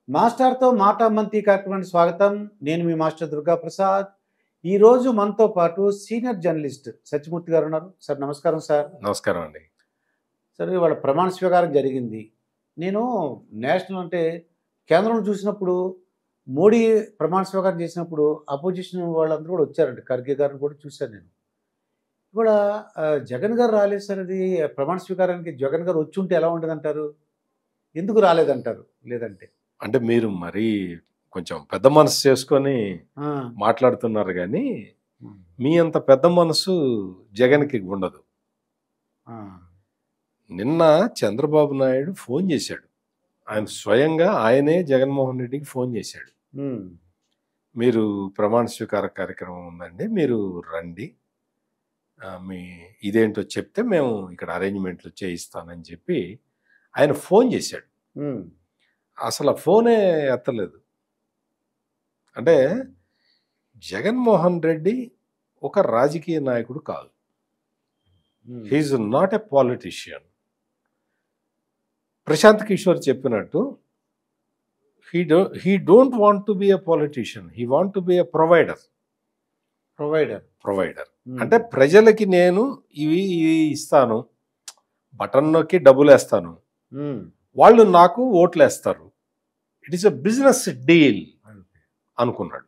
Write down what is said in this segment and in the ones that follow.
మాస్టర్తో మాట మంతి కార్యక్రమానికి స్వాగతం. నేను మీ మాస్టర్ దుర్గా ప్రసాద్. ఈరోజు మనతో పాటు సీనియర్ జర్నలిస్ట్ సత్యమూర్తి గారు ఉన్నారు. సార్ నమస్కారం సార్. నమస్కారం అండి. సార్ ఇవాళ ప్రమాణ స్వీకారం జరిగింది. నేను నేషనల్ అంటే కేంద్రంలో చూసినప్పుడు మోడీ ప్రమాణ స్వీకారం చేసినప్పుడు అపోజిషన్ వాళ్ళందరూ కూడా వచ్చారండి. ఖర్గే గారిని కూడా చూశాను నేను. ఇవాళ జగన్ గారు రాలేదు సార్. అది ప్రమాణ స్వీకారానికి జగన్ గారు వచ్చి ఉంటే ఎలా ఉండదంటారు? ఎందుకు రాలేదంటారు? లేదంటే అంటే మీరు మరీ కొంచెం పెద్ద మనసు చేసుకొని మాట్లాడుతున్నారు కానీ మీ అంత పెద్ద మనసు జగన్కి ఉండదు. నిన్న చంద్రబాబు నాయుడు ఫోన్ చేశాడు. ఆయన స్వయంగా ఆయనే జగన్మోహన్ రెడ్డికి ఫోన్ చేశాడు. మీరు ప్రమాణ స్వీకార కార్యక్రమం ఉందండి, మీరు రండి, మీ ఇదేంటో చెప్తే మేము ఇక్కడ అరేంజ్మెంట్లు చేయిస్తానని చెప్పి ఆయన ఫోన్ చేశాడు. అసలు ఆ ఫోనే ఎత్తలేదు. అంటే జగన్మోహన్ రెడ్డి ఒక రాజకీయ నాయకుడు కాదు. He's not a politician. Prashant Kishor చెప్పినట్టు he don't want to be a politician, he want to be a provider. అంటే ప్రజలకి నేను ఇవి ఇస్తాను, బటన్ నొక్కి డబ్బులు వేస్తాను, వాళ్ళు నాకు ఓట్లు వేస్తారు, it is a business deal అనుకున్నాడు.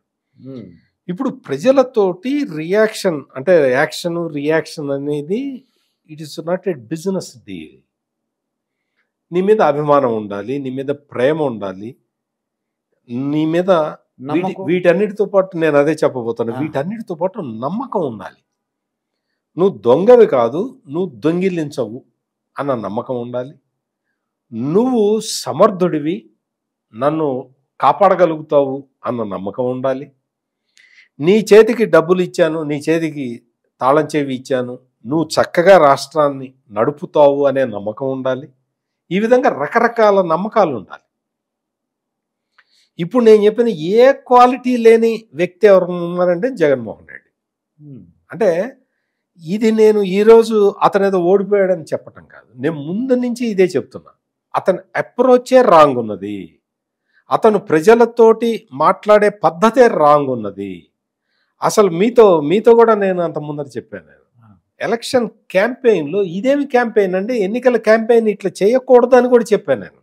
ఇప్పుడు ప్రజలతోటి రియాక్షన్ అంటే యాక్షన్ రియాక్షన్ అనేది it is not a business deal. నీ మీద అభిమానం ఉండాలి, నీ మీద ప్రేమ ఉండాలి, నీ మీద వీటన్నిటితో పాటు నేను అదే చెప్పబోతాను, వీటన్నిటితో పాటు నమ్మకం ఉండాలి. నువ్వు దొంగవి కాదు, నువ్వు దొంగిలించవు అన్న నమ్మకం ఉండాలి. నువ్వు సమర్థుడివి, నన్ను కాపాడగలుగుతావు అన్న నమ్మకం ఉండాలి. నీ చేతికి డబ్బులు ఇచ్చాను, నీ చేతికి తాళం చెవి ఇచ్చాను, నువ్వు చక్కగా రాష్ట్రాన్ని నడుపుతావు అనే నమ్మకం ఉండాలి. ఈ విధంగా రకరకాల నమ్మకాలు ఉండాలి. ఇప్పుడు నేను చెప్పిన ఏ క్వాలిటీ లేని వ్యక్తి ఎవరు ఉన్నారంటే జగన్మోహన్ రెడ్డి. అంటే ఇది నేను ఈరోజు అతను ఏదో ఓడిపోయాడని చెప్పటం కాదు, నేను ముందు నుంచి ఇదే చెప్తున్నా. అతని అప్రోచే రాంగ్ ఉన్నది, అతను ప్రజలతోటి మాట్లాడే పద్ధతే రాంగ్ ఉన్నది. అసలు మీతో కూడా నేను అంత ముందర చెప్పాను, ఎలక్షన్ క్యాంపెయిన్లో ఇదేమి క్యాంపెయిన్ అంటే ఎన్నికల క్యాంపెయిన్ ఇట్లా చేయకూడదు అని కూడా చెప్పాను నేను.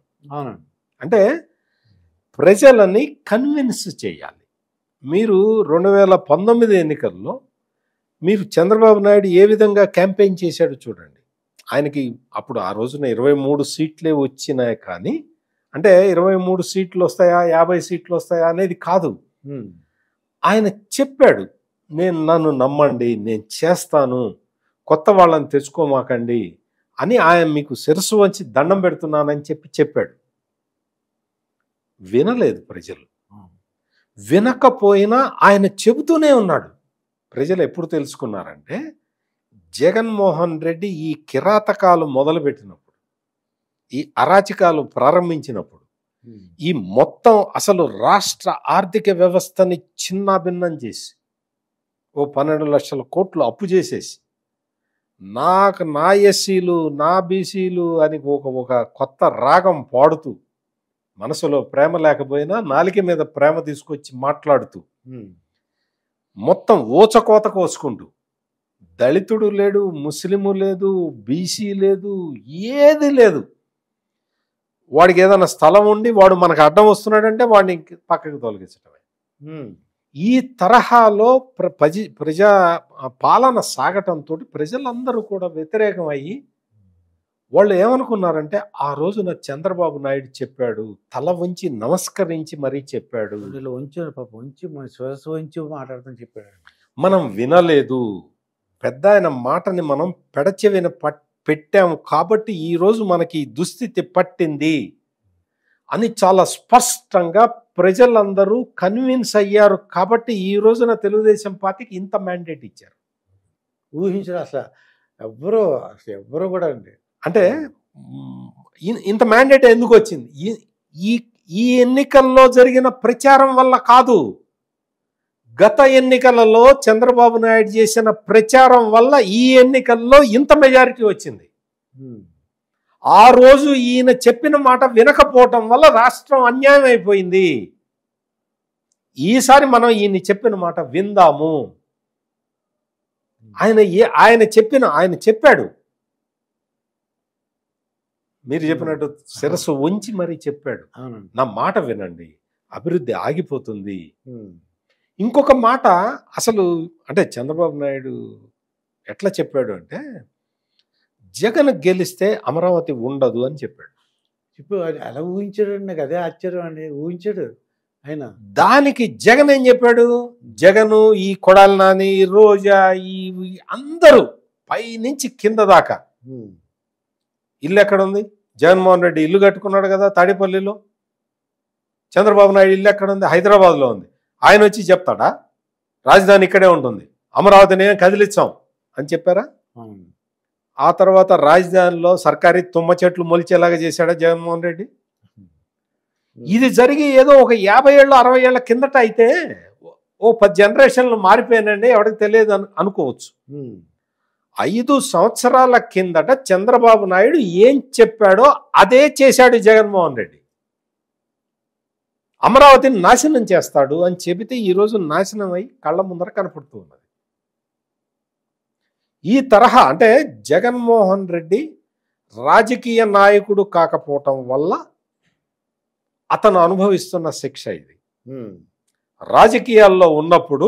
అంటే ప్రజలని కన్విన్స్ చేయాలి. మీరు 2019 ఎన్నికల్లో మీరు చంద్రబాబు నాయుడు ఏ విధంగా క్యాంపెయిన్ చేశాడో చూడండి. ఆయనకి అప్పుడు ఆ రోజున 23 సీట్లే వచ్చినాయి, కానీ అంటే 23 సీట్లు వస్తాయా 50 సీట్లు వస్తాయా అనేది కాదు. ఆయన చెప్పాడు, నన్ను నమ్మండి, నేను చేస్తాను, కొత్త వాళ్ళని తెచ్చుకోమాకండి అని ఆయన మీకు శిరస్సు వంచి దండం పెడుతున్నానని చెప్పాడు. వినలేదు ప్రజలు. వినకపోయినా ఆయన చెబుతూనే ఉన్నాడు. ప్రజలు ఎప్పుడు తెలుసుకున్నారంటే జగన్మోహన్ రెడ్డి ఈ కిరాతకాలు మొదలుపెట్టినప్పుడు, ఈ అరాచకాలు ప్రారంభించినప్పుడు, ఈ మొత్తం అసలు రాష్ట్ర ఆర్థిక వ్యవస్థని చిన్నాభిన్నం చేసి ఓ 12 లక్షల కోట్లు అప్పు చేసేసి నా ఎస్సీలు నా బీసీలు అని ఒక కొత్త రాగం పాడుతూ, మనసులో ప్రేమ లేకపోయినా నాలిక మీద ప్రేమ తీసుకొచ్చి మాట్లాడుతూ, మొత్తం ఊచకోత కోసుకుంటూ, దళితుడు లేడు, ముస్లిము లేదు, బీసీ లేదు, ఏది లేదు. వాడికి ఏదైనా స్థలం ఉండి వాడు మనకు అడ్డం వస్తున్నాడంటే వాడిని పక్కకు తొలగించడమే. ఈ తరహాలో ప్రజా పాలన సాగటంతో ప్రజలందరూ కూడా వ్యతిరేకం అయ్యి వాళ్ళు ఏమనుకున్నారంటే ఆ రోజున చంద్రబాబు నాయుడు చెప్పాడు, తల వంచి నమస్కరించి మరీ చెప్పాడు, మాట్లాడుతూ చెప్పాడు. మనం వినలేదు, పెద్ద ఆయన మాటని మనం పెడచెవిన పెట్టాము కాబట్టి ఈరోజు మనకి దుస్థితి పట్టింది అని చాలా స్పష్టంగా ప్రజలందరూ కన్విన్స్ అయ్యారు. కాబట్టి ఈ రోజున తెలుగుదేశం పార్టీకి ఇంత మ్యాండేట్ ఇచ్చారు. ఊహించరు అసలు ఎవ్వరూ కూడా అండి. అంటే ఇంత మ్యాండేట్ ఎందుకు వచ్చింది? ఈ ఎన్నికల్లో జరిగిన ప్రచారం వల్ల కాదు, గత ఎన్నికలలో చంద్రబాబు నాయుడు చేసిన ప్రచారం వల్ల ఈ ఎన్నికల్లో ఇంత మెజారిటీ వచ్చింది. ఆ రోజు ఈయన చెప్పిన మాట వినకపోవటం వల్ల రాష్ట్రం అన్యాయం అయిపోయింది. ఈసారి మనం ఈయన చెప్పిన మాట విందాము. ఆయన చెప్పాడు, మీరు చెప్పినట్టు శిరస్సు ఉంచి మరీ చెప్పాడు, నా మాట వినండి, అభివృద్ధి ఆగిపోతుంది. ఇంకొక మాట అసలు అంటే చంద్రబాబు నాయుడు ఎట్లా చెప్పాడు అంటే, జగన్ గెలిస్తే అమరావతి ఉండదు అని చెప్పాడు. చెప్పు అలా ఊహించాడు. నాకు అదే ఆశ్చర్యం అండి, ఊహించాడు ఆయన. దానికి జగన్ ఏం చెప్పాడు? జగను, ఈ కొడాలి నాని, రోజా, ఈ అందరూ పై నుంచి కింద దాకా ఇల్లు ఎక్కడుంది? జగన్మోహన్ రెడ్డి ఇల్లు కట్టుకున్నాడు కదా తాడేపల్లిలో. చంద్రబాబు నాయుడు ఇల్లు ఎక్కడుంది? హైదరాబాద్లో ఉంది. ఆయన వచ్చి చెప్తాడా రాజధాని ఇక్కడే ఉంటుంది, అమరావతిని కదిలించాం అని చెప్పారా? ఆ తర్వాత రాజధానిలో సర్కారీ తుమ్మ చెట్లు మొలిచేలాగా చేశాడా జగన్మోహన్ రెడ్డి? ఇది జరిగి ఏదో ఒక 50 ఏళ్ళు 60 ఏళ్ల కిందట అయితే ఓ 10 జనరేషన్లు మారిపోయానండి, ఎవరికి తెలియదు అనుకోవచ్చు. 5 సంవత్సరాల కిందట చంద్రబాబు నాయుడు ఏం చెప్పాడో అదే చేశాడు జగన్మోహన్ రెడ్డి. అమరావతిని నాశనం చేస్తాడు అని చెబితే ఈరోజు నాశనం అయి కళ్ళ ముందర కనపడుతూ ఉన్నది. ఈ తరహా అంటే జగన్మోహన్ రెడ్డి రాజకీయ నాయకుడు కాకపోవటం వల్ల అతను అనుభవిస్తున్న శిక్ష ఇది. రాజకీయాల్లో ఉన్నప్పుడు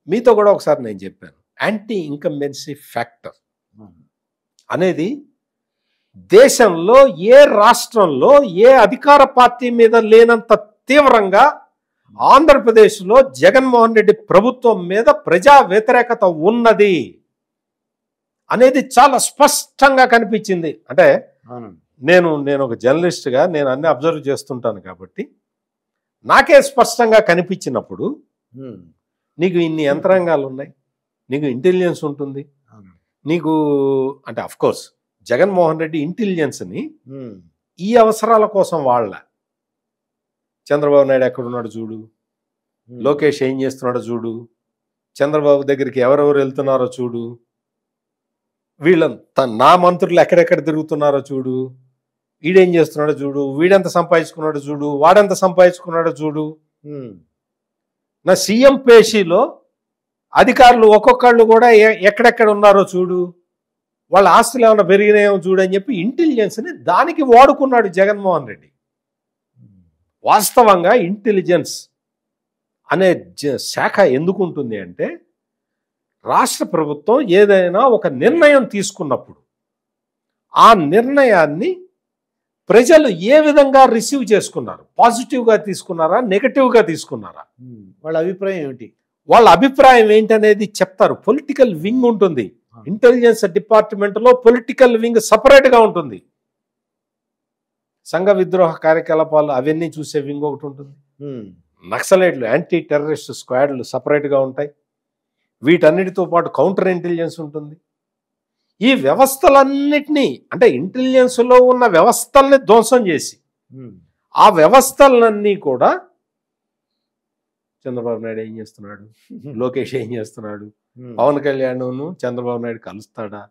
మీతో కూడా ఒకసారి నేను చెప్పాను, యాంటీ ఇన్కంబెన్సీ ఫ్యాక్టర్ అనేది దేశంలో ఏ రాష్ట్రంలో ఏ అధికార పార్టీ మీద లేనంత తీవ్రంగా ఆంధ్రప్రదేశ్లో జగన్మోహన్ రెడ్డి ప్రభుత్వం మీద ప్రజా వ్యతిరేకత ఉన్నది అనేది చాలా స్పష్టంగా కనిపించింది. అంటే నేను ఒక జర్నలిస్ట్గా నేను అన్ని అబ్జర్వ్ చేస్తుంటాను కాబట్టి నాకే స్పష్టంగా కనిపించినప్పుడు, నీకు ఇన్ని యంత్రాంగాలు ఉన్నాయి, నీకు ఇంటెలిజెన్స్ ఉంటుంది, నీకు అంటే అఫ్కోర్స్ జగన్మోహన్ రెడ్డి ఇంటెలిజెన్స్ని ఈ అవసరాల కోసం వాళ్ళ చంద్రబాబు నాయుడు ఎక్కడున్నాడు చూడు, లోకేష్ ఏం చేస్తున్నాడో చూడు, చంద్రబాబు దగ్గరికి ఎవరెవరు వెళ్తున్నారో చూడు, వీళ్ళంతా నా మంత్రులు ఎక్కడెక్కడ తిరుగుతున్నారో చూడు, వీడేం చేస్తున్నాడో చూడు, వీడెంత సంపాదించుకున్నాడో చూడు, వాడెంత సంపాదించుకున్నాడో చూడు, నా సీఎం పేషీలో అధికారులు ఒక్కొక్కళ్ళు కూడా ఎక్కడెక్కడ ఉన్నారో చూడు, వాళ్ళ ఆస్తులు ఏమైనా పెరిగినాయో చూడు అని చెప్పి ఇంటెలిజెన్స్ని దానికి వాడుకున్నాడు జగన్మోహన్ రెడ్డి. వాస్తవంగా ఇంటెలిజెన్స్ అనే శాఖ ఎందుకు ఉంటుంది అంటే, రాష్ట్ర ప్రభుత్వం ఏదైనా ఒక నిర్ణయం తీసుకున్నప్పుడు ఆ నిర్ణయాన్ని ప్రజలు ఏ విధంగా రిసీవ్ చేసుకున్నారు, పాజిటివ్గా తీసుకున్నారా నెగటివ్గా తీసుకున్నారా, వాళ్ళ అభిప్రాయం ఏమిటి, వాళ్ళ అభిప్రాయం ఏంటనేది చెప్తారు. పొలిటికల్ వింగ్ ఉంటుంది ఇంటెలిజెన్స్ డిపార్ట్మెంట్లో, పొలిటికల్ వింగ్ సపరేట్గా ఉంటుంది. సంఘ విద్రోహ కార్యకలాపాలు అవన్నీ చూసే వింగ్ ఒకటి ఉంటుంది. నక్సలైట్లు, యాంటీ టెర్రరిస్ట్ స్క్వాడ్లు సపరేట్గా ఉంటాయి. వీటన్నిటితో పాటు కౌంటర్ ఇంటెలిజెన్స్ ఉంటుంది. ఈ వ్యవస్థలన్నిటినీ అంటే ఇంటెలిజెన్స్లో ఉన్న వ్యవస్థల్ని ధ్వంసం చేసి ఆ వ్యవస్థలన్నీ కూడా చంద్రబాబు నాయుడు ఏం చేస్తున్నాడు, లోకేష్ ఏం చేస్తున్నాడు, పవన్ కళ్యాణ్ చంద్రబాబు నాయుడు కలుస్తాడా,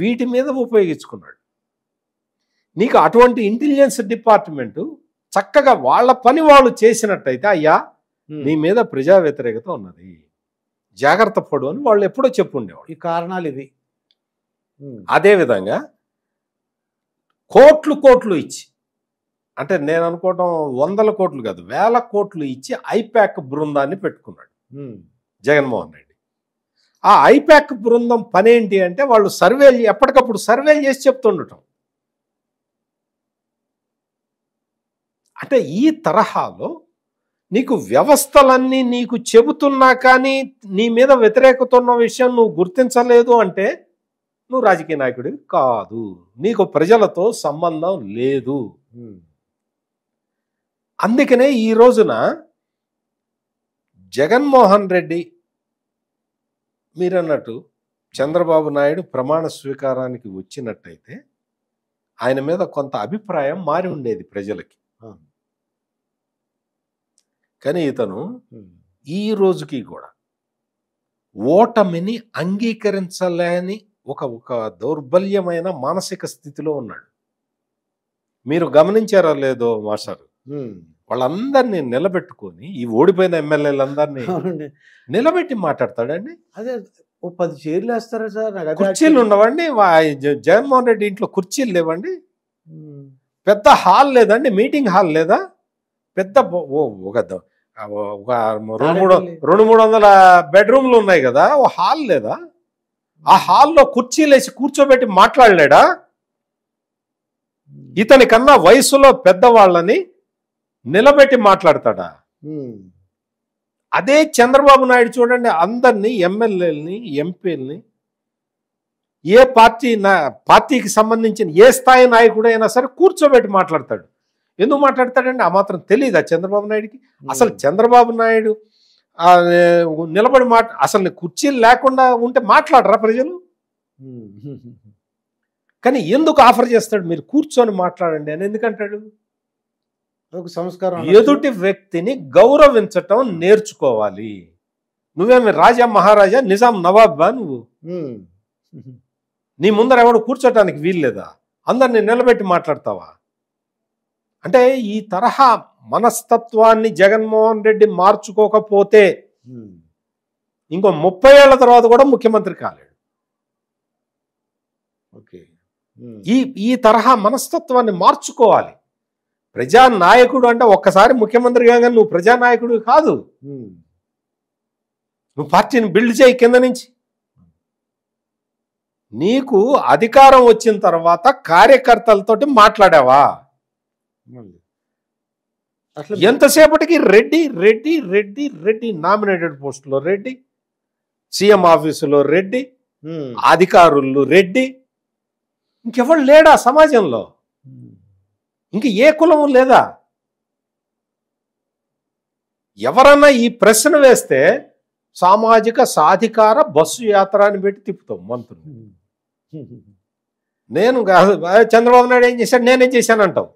వీటి మీద ఉపయోగించుకున్నాడు. నీకు అటువంటి ఇంటెలిజెన్స్ డిపార్ట్మెంటు చక్కగా వాళ్ళ పని వాళ్ళు చేసినట్టయితే, అయ్యా నీ మీద ప్రజా వ్యతిరేకత ఉన్నది, జాగ్రత్త పడు అని వాళ్ళు ఎప్పుడో చెప్పుండేవాళ్ళు. ఈ కారణాలు ఇవి. అదేవిధంగా కోట్లు ఇచ్చి, అంటే నేను అనుకోవటం 100 కోట్లు కాదు 1000 కోట్లు ఇచ్చి ఐపాక్ బృందాన్ని పెట్టుకున్నాడు జగన్మోహన్ రెడ్డి. ఆ ఐపాక్ బృందం పనేంటి అంటే, వాళ్ళు సర్వేలు ఎప్పటికప్పుడు సర్వేలు చేసి చెప్తుండటం. అంటే ఈ తరహాలో నీకు వ్యవస్థలన్నీ నీకు చెబుతున్నా కానీ నీ మీద వ్యతిరేకత ఉన్న విషయం నువ్వు గుర్తించలేదు అంటే నువ్వు రాజకీయ నాయకుడివి కాదు, నీకు ప్రజలతో సంబంధం లేదు. అందుకనే ఈ రోజున జగన్మోహన్ రెడ్డి మీరన్నట్టు చంద్రబాబు నాయుడు ప్రమాణ స్వీకారానికి వచ్చినట్టయితే ఆయన మీద కొంత అభిప్రాయం మారి ఉండేది ప్రజలకి. కానీ ఇతను ఈ రోజుకి కూడా ఓటమిని అంగీకరించలేని ఒక దౌర్బల్యమైన మానసిక స్థితిలో ఉన్నాడు. మీరు గమనించారో లేదో మాస్టర్, వాళ్ళందరినీ నిలబెట్టుకొని ఈ ఓడిపోయిన ఎమ్మెల్యేలందరినీ నిలబెట్టి మాట్లాడతాడండి. అదే ఓ 10 చైర్లు వేస్తారా సార్? నాకు అదే కుర్చీలు ఉండవండి. జగన్మోహన్ రెడ్డి ఇంట్లో కుర్చీలు లేవండి. పెద్ద హాల్ లేదండి, మీటింగ్ హాల్ లేదా? పెద్ద ఒక 200-300 బెడ్రూమ్లు ఉన్నాయి కదా, ఓ హాల్ లేదా? ఆ హాల్లో కుర్చీలు వేసి కూర్చోబెట్టి మాట్లాడలేడా? ఇతని కన్నా వయసులో పెద్దవాళ్ళని నిలబెట్టి మాట్లాడతాడా? అదే చంద్రబాబు నాయుడు చూడండి, అందరినీ ఎమ్మెల్యేలని ఎంపీలని ఏ పార్టీకి సంబంధించిన ఏ స్థాయి నాయకుడు అయినా సరే కూర్చోబెట్టి మాట్లాడతాడు. ఎందుకు మాట్లాడతాడండి? ఆ మాత్రం తెలియదా చంద్రబాబు నాయుడికి? అసలు చంద్రబాబు నాయుడు నిలబడి అసలు కుర్చీలు లేకుండా ఉంటే మాట్లాడరా ప్రజలు? కానీ ఎందుకు ఆఫర్ చేస్తాడు, మీరు కూర్చొని మాట్లాడండి అని ఎందుకంటాడు? ఒక సంస్కారం. ఎదుటి వ్యక్తిని గౌరవించటం నేర్చుకోవాలి. నువ్వేమి రాజా మహారాజా నిజాం నవాబా? నువ్వు నీ ముందర ఎవడు కూర్చోటానికి వీల్లేదా? అందరినీ నిలబెట్టి మాట్లాడతావా? అంటే ఈ తరహా మనస్తత్వాన్ని జగన్మోహన్ రెడ్డి మార్చుకోకపోతే ఇంకో 30 ఏళ్ల తర్వాత కూడా ముఖ్యమంత్రి కాలేడు. ఈ తరహా మనస్తత్వాన్ని మార్చుకోవాలి. ప్రజానాయకుడు అంటే ఒక్కసారి ముఖ్యమంత్రి కాగానే నువ్వు ప్రజానాయకుడు కాదు. నువ్వు పార్టీని బిల్డ్ చేయి కింద నుంచి. నీకు అధికారం వచ్చిన తర్వాత కార్యకర్తలతోటి మాట్లాడావా? ఎంతసేపటికి రెడ్డి రెడ్డి రెడ్డి రెడ్డి, నామినేటెడ్ పోస్టులో రెడ్డి, సీఎం ఆఫీసులో రెడ్డి, అధికారులు రెడ్డి. ఇంకెవరు లేడా సమాజంలో? ఇంక ఏ కులము లేదా? ఎవరన్నా ఈ ప్రశ్న వేస్తే సామాజిక సాధికార బస్సు యాత్ర అని పెట్టి తిప్పుతాం మంత్రులు. నేను కాదు, చంద్రబాబు నాయుడు ఏం చేశాడు, నేనేం చేశానంటావు.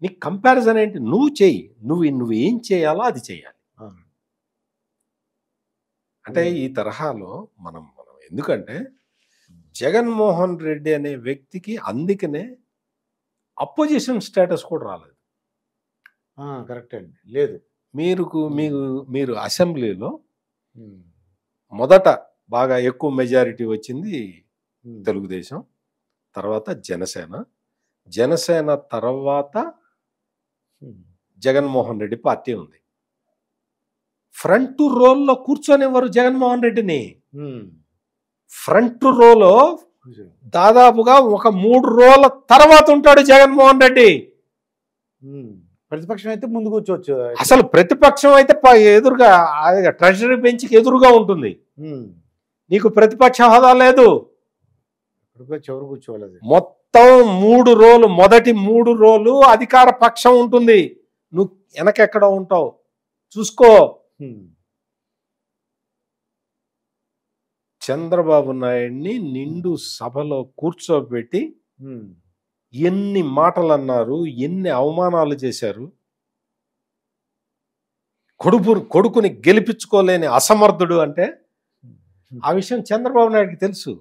నీ కంపారిజన్ ఏంటి? నువ్వు చెయ్యి, నువ్వు ఏం చేయాలో అది చేయాలి. అంటే ఈ తరహాలో మనం ఎందుకంటే జగన్మోహన్ రెడ్డి అనే వ్యక్తికి అందుకనే అపోజిషన్ స్టేటస్ కూడా రాలేదు. కరెక్ట్ అండి, లేదు. మీరు అసెంబ్లీలో మొదట బాగా ఎక్కువ మెజారిటీ వచ్చింది తెలుగుదేశం, తర్వాత జనసేన తర్వాత జగన్మోహన్ రెడ్డి పార్టీ ఉంది. ఫ్రంట్ రోల్లో కూర్చొనివ్వరు జగన్మోహన్ రెడ్డిని. ఫ్రంట్ రోలో దాదాపుగా ఒక 3 రోల తర్వాత ఉంటాడు జగన్మోహన్ రెడ్డి. ప్రతిపక్షం అయితే ముందు కూర్చోవచ్చు. అసలు ప్రతిపక్షం అయితే ఎదురుగా ట్రెజరీ బెంచ్కి ఎదురుగా ఉంటుంది. నీకు ప్రతిపక్ష హోదా లేదు. ఎవరు కూర్చోవాలి? మొత్తం 3 రోలు, మొదటి 3 రోలు అధికార పక్షం ఉంటుంది. నువ్వు వెనకెక్కడ ఉంటావు చూసుకో. చంద్రబాబు నాయుడిని నిండు సభలో కూర్చోబెట్టి ఎన్ని మాటలు అన్నారు, ఎన్ని అవమానాలు చేశారు. కొడుకుని గెలిపించుకోలేని అసమర్థుడు అంటే ఆ విషయం చంద్రబాబు నాయుడికి తెలుసు.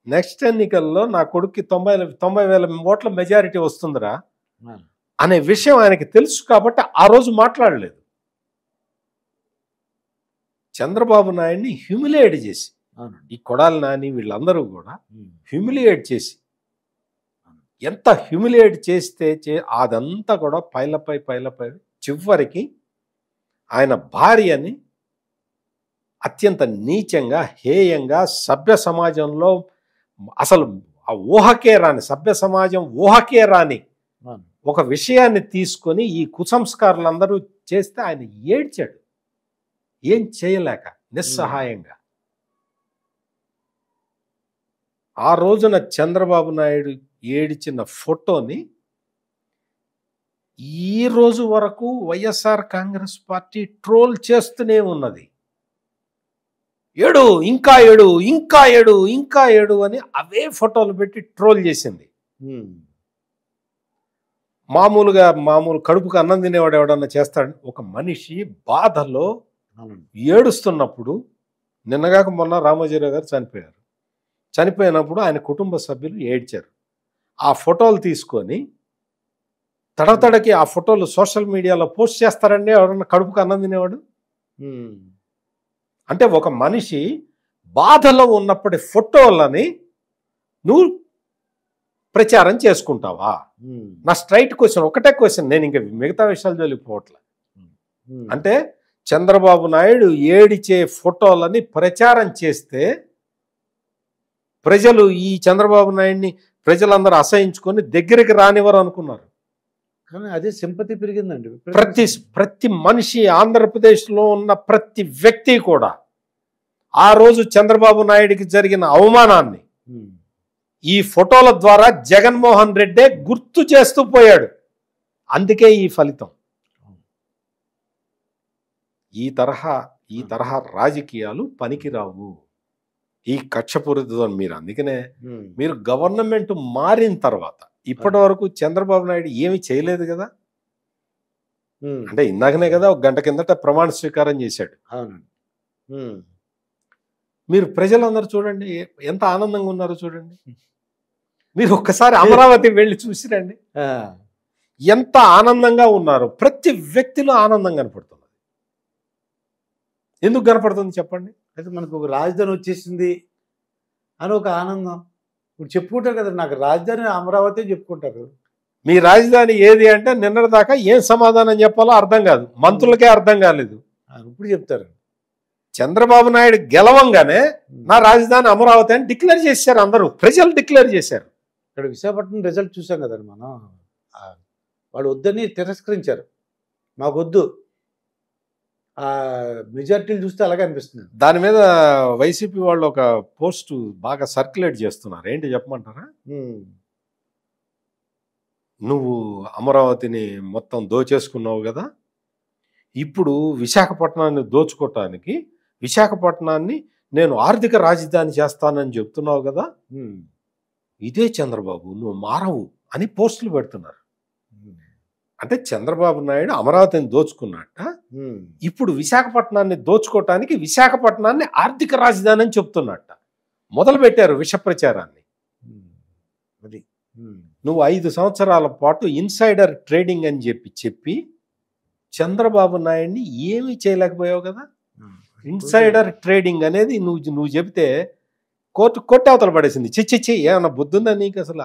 నెక్స్ట్ ఎన్నికల్లో నా కొడుక్కి 90,000 ఓట్ల మెజారిటీ వస్తుందిరా అనే విషయం ఆయనకి తెలుసు. కాబట్టి ఆ రోజు మాట్లాడలేదు. చంద్రబాబు నాయుడిని హ్యూమిలియేట్ చేసి, ఈ కొడాలి నాని వీళ్ళందరూ కూడా హ్యూమిలియేట్ చేసి, ఎంత హ్యూమిలియేట్ చేస్తే అదంతా కూడా పైలపై చివరికి ఆయన భార్యని అత్యంత నీచంగా, హేయంగా, సభ్య సమాజంలో అసలు ఆ ఊహకే రాని, సభ్య సమాజం ఊహకే రాని ఒక విషయాన్ని తీసుకొని ఈ కుసంస్కారులందరూ చేస్తే ఆయన ఏడ్చాడు, ఏం చేయలేక నిస్సహాయంగా. ఆ రోజున చంద్రబాబు నాయుడు ఏడిచిన ఫోటోని ఈ రోజు వరకు వైఎస్ఆర్ కాంగ్రెస్ పార్టీ ట్రోల్ చేస్తూనే ఉన్నది. ఏడు ఇంకా ఏడు ఇంకా ఏడు ఇంకా ఏడు అని అవే ఫోటోలు పెట్టి ట్రోల్ చేసింది. మామూలు కడుపుకు అన్నం తినేవాడు ఎవడన్నా చేస్తాడు. ఒక మనిషి బాధలో ఏడుస్తున్నప్పుడు, నిన్నగాక మొన్న రామోజీరావు గారు చనిపోయారు. చనిపోయినప్పుడు ఆయన కుటుంబ సభ్యులు ఏడ్చారు. ఆ ఫోటోలు తీసుకొని తడతడకి ఆ ఫోటోలు సోషల్ మీడియాలో పోస్ట్ చేస్తారండి ఎవరన్నా కడుపుకు అన్నం తినేవాడు. అంటే ఒక మనిషి బాధలో ఉన్నప్పటి ఫోటోలని నువ్వు ప్రచారం చేసుకుంటావా? నా స్ట్రైట్ క్వశ్చన్, ఒకటే క్వశ్చన్, నేను ఇంకా మిగతా విషయాలు జోలిపోవట్లే. అంటే చంద్రబాబు నాయుడు ఏడిచే ఫోటోలని ప్రచారం చేస్తే ప్రజలు ఈ చంద్రబాబు నాయుడిని ప్రజలందరూ అసహించుకొని దగ్గరికి రానివ్వరు అనుకున్నారు. కానీ అదే సింపతి పెరిగిందండి. ప్రతి మనిషి, ఆంధ్రప్రదేశ్లో ఉన్న ప్రతి వ్యక్తి కూడా ఆ రోజు చంద్రబాబు నాయుడికి జరిగిన అవమానాన్ని ఈ ఫోటోల ద్వారా జగన్మోహన్ రెడ్డే గుర్తు చేస్తూ పోయాడు. అందుకే ఈ ఫలితం. ఈ తరహా రాజకీయాలు పనికిరావు. ఈ కక్షపూరితతో మీరు అందుకనే మీరు గవర్నమెంట్ మారిన తర్వాత ఇప్పటి వరకు చంద్రబాబు నాయుడు ఏమి చేయలేదు కదా. అంటే ఇందాకనే కదా ఒక గంట కిందట ప్రమాణ స్వీకారం చేశాడు. మీరు ప్రజలందరూ చూడండి ఎంత ఆనందంగా ఉన్నారో చూడండి. మీరు ఒక్కసారి అమరావతి వెళ్ళి చూసిరండి ఎంత ఆనందంగా ఉన్నారు. ప్రతి వ్యక్తిలో ఆనందం కనపడుతున్నది. ఎందుకు కనపడుతుంది చెప్పండి? అయితే మనకు ఒక రాజధాని వచ్చేసింది అని ఒక ఆనందం. ఇప్పుడు చెప్పుకుంటారు కదా, నాకు రాజధాని అమరావతి చెప్పుకుంటారు. మీ రాజధాని ఏది అంటే నిన్నటి దాకా ఏం సమాధానం చెప్పాలో అర్థం కాదు, మంత్రులకే అర్థం కాలేదు. ఇప్పుడు చెప్తారు. చంద్రబాబు నాయుడు గెలవంగానే నా రాజధాని అమరావతి అని డిక్లేర్ చేశారు. అందరూ ప్రజలు డిక్లేర్ చేశారు. ఇక్కడ విశాఖపట్నం రిజల్ట్ చూసాం కదండి మనం. వాడు వద్దని తిరస్కరించారు. మాకు వద్దు, మెజార్టీలు చూస్తే అలాగే అనిపిస్తుంది. దాని మీద వైసీపీ వాళ్ళు ఒక పోస్ట్ బాగా సర్క్యులేట్ చేస్తున్నారు. ఏంటి చెప్పమంటారా? నువ్వు అమరావతిని మొత్తం దోచేసుకున్నావు కదా, ఇప్పుడు విశాఖపట్నాన్ని దోచుకోవటానికి విశాఖపట్నాన్ని నేను ఆర్థిక రాజధాని చేస్తానని చెప్తున్నావు కదా, ఇదే చంద్రబాబు నువ్వు మారవు అని పోస్టులు పెడుతున్నారు. అంటే చంద్రబాబు నాయుడు అమరావతిని దోచుకున్నట్ట, ఇప్పుడు విశాఖపట్నాన్ని దోచుకోవటానికి విశాఖపట్నాన్ని ఆర్థిక రాజధాని అని చెప్తున్నట్ట మొదలు పెట్టారు విష ప్రచారాన్ని. నువ్వు 5 సంవత్సరాల పాటు ఇన్సైడర్ ట్రేడింగ్ అని చెప్పి చంద్రబాబు నాయుడిని ఏమీ చేయలేకపోయావు కదా. ఇన్సైడర్ ట్రేడింగ్ అనేది నువ్వు చెబితే కోర్టు అవతల పడేసింది. చిచ్చి ఏమన్నా బుద్ధుందా నీకు అసలు?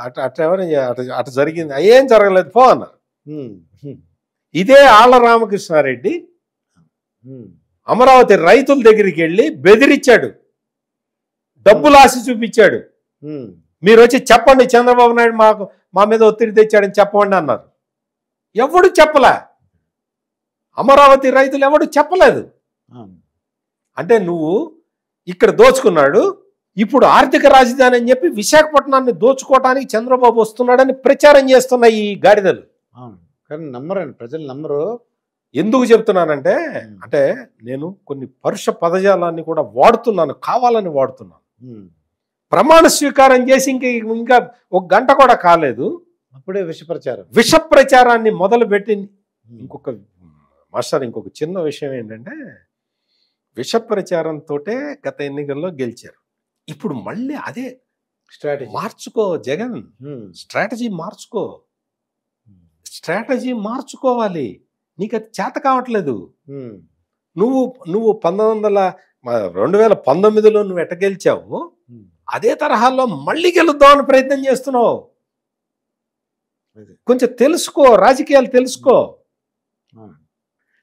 అటు జరిగింది, ఏం జరగలేదు పో అన్నారు. ఇదే ఆళ్ల రామకృష్ణారెడ్డి అమరావతి రైతుల దగ్గరికి వెళ్ళి బెదిరించాడు, డబ్బులు ఆశ చూపించాడు. మీరు వచ్చి చెప్పండి చంద్రబాబు నాయుడు మా మీద ఒత్తిడి తెచ్చాడని చెప్పండి అన్నారు. ఎవడు చెప్పలే, అమరావతి రైతులు ఎవడు చెప్పలేదు. అంటే నువ్వు ఇక్కడ దోచుకున్నాడు, ఇప్పుడు ఆర్థిక రాజధాని అని చెప్పి విశాఖపట్నాన్ని దోచుకోవటానికి చంద్రబాబు వస్తున్నాడని ప్రచారం చేస్తున్నాయి ఈ గాడిదలు. కానీ నమ్మరండి, ప్రజలు నమ్మరు. ఎందుకు చెప్తున్నానంటే అంటే నేను కొన్ని పరుష పదజాలాన్ని కూడా వాడుతున్నాను, కావాలని వాడుతున్నాను. ప్రమాణ స్వీకారం చేసి ఇంకా ఒక గంట కూడా కాలేదు, అప్పుడే విష ప్రచారాన్ని మొదలుపెట్టి. ఇంకొక చిన్న విషయం ఏంటంటే విష ప్రచారంతో గత ఎన్నికల్లో గెలిచారు. ఇప్పుడు మళ్ళీ అదే స్ట్రాటజీ మార్చుకో జగన్, స్ట్రాటజీ మార్చుకోవాలి. నీకు అది చేత కావట్లేదు. నువ్వు 2019లో నువ్వు ఎట్ట గెలిచావు, అదే తరహాలో మళ్ళీ గెలుద్దామని ప్రయత్నం చేస్తున్నావు. కొంచెం తెలుసుకో, రాజకీయాలు తెలుసుకో.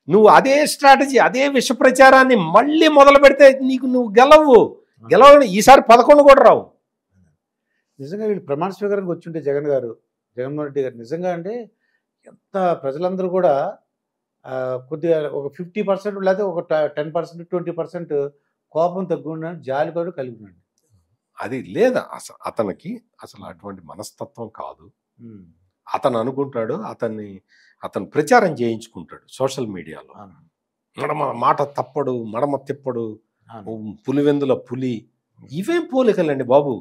నువ్వు అదే స్ట్రాటజీ, అదే విష ప్రచారాన్ని మళ్ళీ మొదలు పెడితే నువ్వు గెలవని ఈసారి 11 కూడా రావు. నిజంగా వీళ్ళు ప్రమాణ స్వీకారానికి వచ్చి ఉంటే జగన్మోహన్ రెడ్డి గారు నిజంగా అంటే ఎంత ప్రజలందరూ కూడా కొద్దిగా ఒక 50% లేకపోతే ఒక 10%, 20% కోపం తగ్గుండని జాలి కూడా కలిగి ఉన్నాడు. అది లేదా అతనికి అసలు అటువంటి మనస్తత్వం కాదు. అతను అనుకుంటాడు, అతను ప్రచారం చేయించుకుంటాడు సోషల్ మీడియాలో. మాట తప్పడు, మడమ తిప్పడు, పులివెందుల పులి, ఇవేం పోలికలండి బాబు.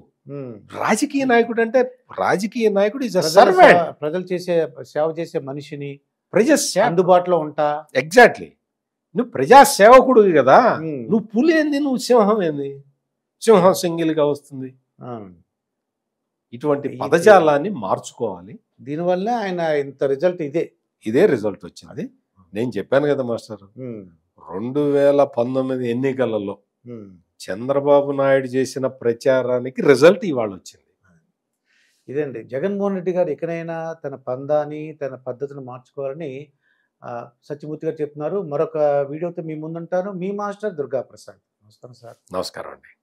రాజకీయ నాయకుడు అంటే రాజకీయ నాయకుడు ఈజ్ అ సర్వెంట్. ప్రజలు సేవ చేసే మనిషిని, అందుబాటులో ఉంటా. ఎగ్జాక్ట్లీ, నువ్వు ప్రజా సేవకుడు కదా. నువ్వు పులి ఏంది, నువ్వు సింహం ఏంది? సింహం సింగిల్గా వస్తుంది, ఆ. ఇటువంటి ఇది- పదజాలాన్ని మార్చుకోవాలి. దీనివల్ల ఆయన ఇంత రిజల్ట్ ఇదే. ఇదే రిజల్ట్ వచ్చింది. నేను చెప్పాను కదా మాస్టర్, ఉమ్, 2019 ఎన్నికలలో ఉమ్. చంద్రబాబు నాయుడు చేసిన ప్రచారానికి రిజల్ట్ ఇవాళ వచ్చింది. ఇదండి జగన్మోహన్ రెడ్డి గారు ఎక్కడైనా తన పందాన్ని తన పద్ధతిని మార్చుకోవాలని సత్యమూర్తి గారు చెప్తున్నారు. మరొక వీడియోతో మీ ముందుంటాను. మీ మాస్టర్ దుర్గా ప్రసాద్. నమస్కారం సార్. నమస్కారం అండి.